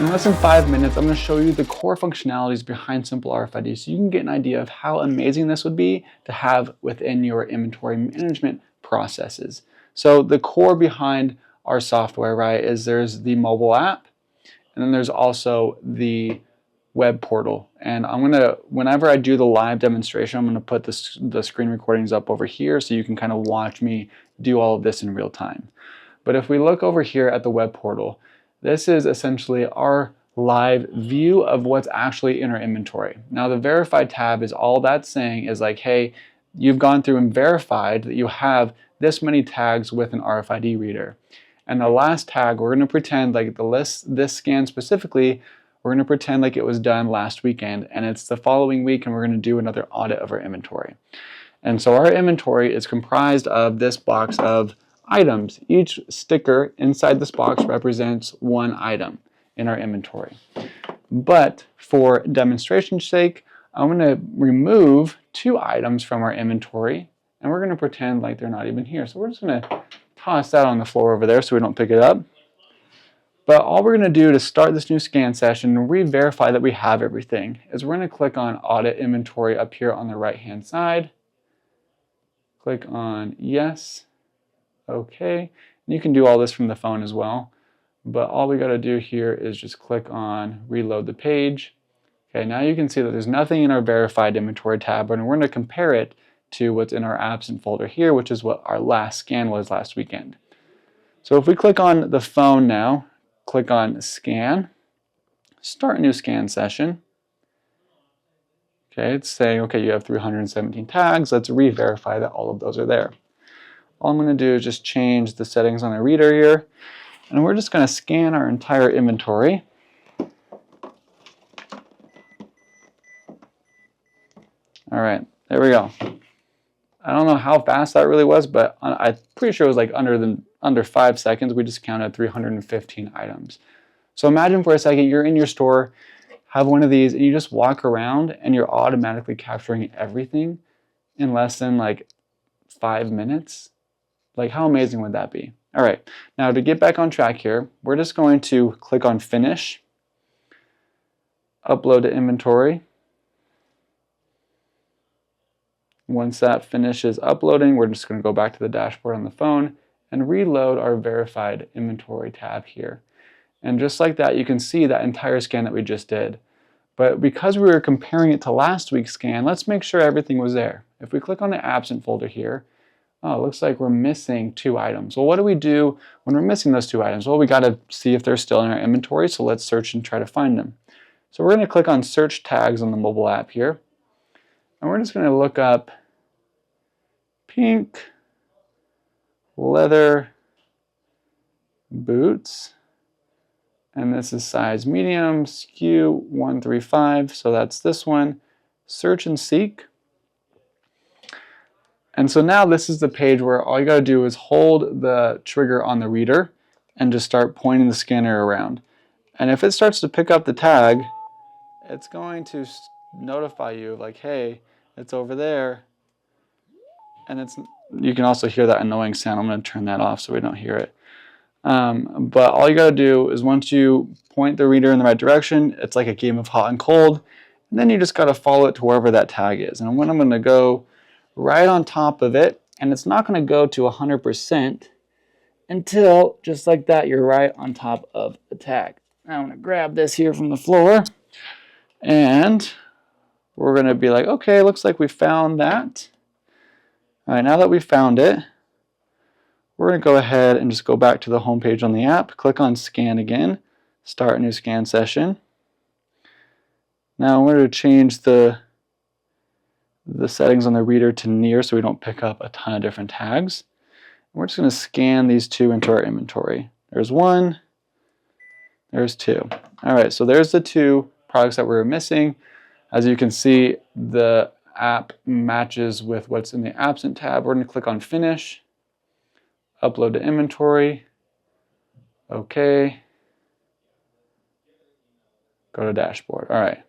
In less than 5 minutes, I'm going to show you the core functionalities behind SimpleRFID so you can get an idea of how amazing this would be to have within your inventory management processes. So the core behind our software, right, is there's the mobile app, and then there's also the web portal. And I'm gonna, whenever I do the live demonstration, I'm gonna put the screen recordings up over here so you can kind of watch me do all of this in real time. But if we look over here at the web portal, this is essentially our live view of what's actually in our inventory. Now the verified tab is all that's saying is like, hey, you've gone through and verified that you have this many tags with an RFID reader. And the last tag, we're going to pretend like this scan specifically, we're going to pretend like it was done last weekend and it's the following week and we're going to do another audit of our inventory. And so our inventory is comprised of this box of items. Each sticker inside this box represents one item in our inventory. But for demonstration's sake, I'm going to remove 2 items from our inventory and we're going to pretend like they're not even here. So we're just going to toss that on the floor over there so we don't pick it up. But all we're going to do to start this new scan session and re-verify that we have everything is we're going to click on Audit Inventory up here on the right hand side. Click on Yes. Okay. And you can do all this from the phone as well. But all we got to do here is just click on Reload the page. Okay, now you can see that there's nothing in our Verified Inventory tab, and we're going to compare it to what's in our Absent folder here, which is what our last scan was last weekend. So if we click on the phone now, click on Scan, start a new scan session. Okay, it's saying, okay, you have 317 tags. Let's re-verify that all of those are there. All I'm going to do is just change the settings on the reader here, and we're just going to scan our entire inventory. All right, there we go. I don't know how fast that really was, but I'm pretty sure it was like under 5 seconds. We just counted 315 items. So imagine for a second you're in your store, have one of these, and you just walk around and you're automatically capturing everything in less than like 5 minutes. Like, how amazing would that be? All right, now to get back on track here, we're just going to click on Finish, Upload to Inventory. Once that finishes uploading, we're just going to go back to the dashboard on the phone and reload our Verified Inventory tab here. And just like that, you can see that entire scan that we just did. But because we were comparing it to last week's scan, let's make sure everything was there. If we click on the Absent folder here, oh, it looks like we're missing 2 items. Well, what do we do when we're missing those 2 items? Well, we got to see if they're still in our inventory, so let's search and try to find them. So we're going to click on Search Tags on the mobile app here, and we're just going to look up pink leather boots, and this is size medium, SKU 135, so that's this one. Search and seek. And so now this is the page where all you got to do is hold the trigger on the reader and just start pointing the scanner around. And if it starts to pick up the tag, it's going to notify you like, hey, it's over there. And you can also hear that annoying sound. I'm going to turn that off so we don't hear it. But all you got to do is once you point the reader in the right direction, it's like a game of hot and cold. And then you just got to follow it to wherever that tag is. And when I'm going to go right on top of it, and it's not going to go to 100% until, just like that, you're right on top of the tag. Now I'm going to grab this here from the floor, and we're going to be like, okay, looks like we found that. All right, now that we found it, we're going to go ahead and just go back to the home page on the app, click on Scan again, start a new scan session. Now I'm going to change the settings on the reader to near so we don't pick up a ton of different tags. We're just going to scan these 2 into our inventory. There's 1, there's 2. All right, so there's the 2 products that we were missing. As you can see, the app matches with what's in the Absent tab. We're going to click on Finish, Upload to Inventory, OK, go to Dashboard. All right,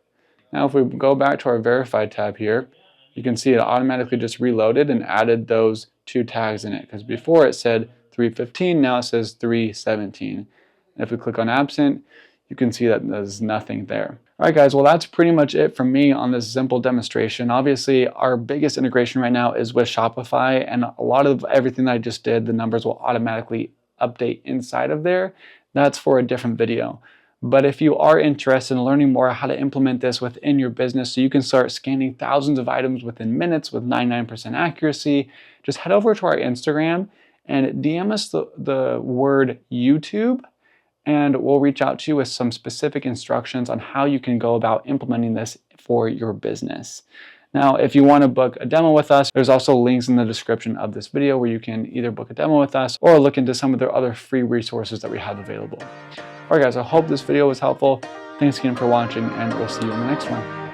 now if we go back to our Verified tab here, you can see it automatically just reloaded and added those 2 tags in it, because before it said 315, now it says 317. And if we click on Absent, you can see that there's nothing there. All right, guys, well, that's pretty much it from me on this simple demonstration. Obviously, our biggest integration right now is with Shopify, and a lot of everything that I just did, the numbers will automatically update inside of there. That's for a different video. But if you are interested in learning more how to implement this within your business so you can start scanning thousands of items within minutes with 99% accuracy, just head over to our Instagram and DM us the word YouTube, and we'll reach out to you with some specific instructions on how you can go about implementing this for your business. Now, if you want to book a demo with us, there's also links in the description of this video where you can either book a demo with us or look into some of the other free resources that we have available. All right, guys, I hope this video was helpful. Thanks again for watching, and we'll see you in the next one.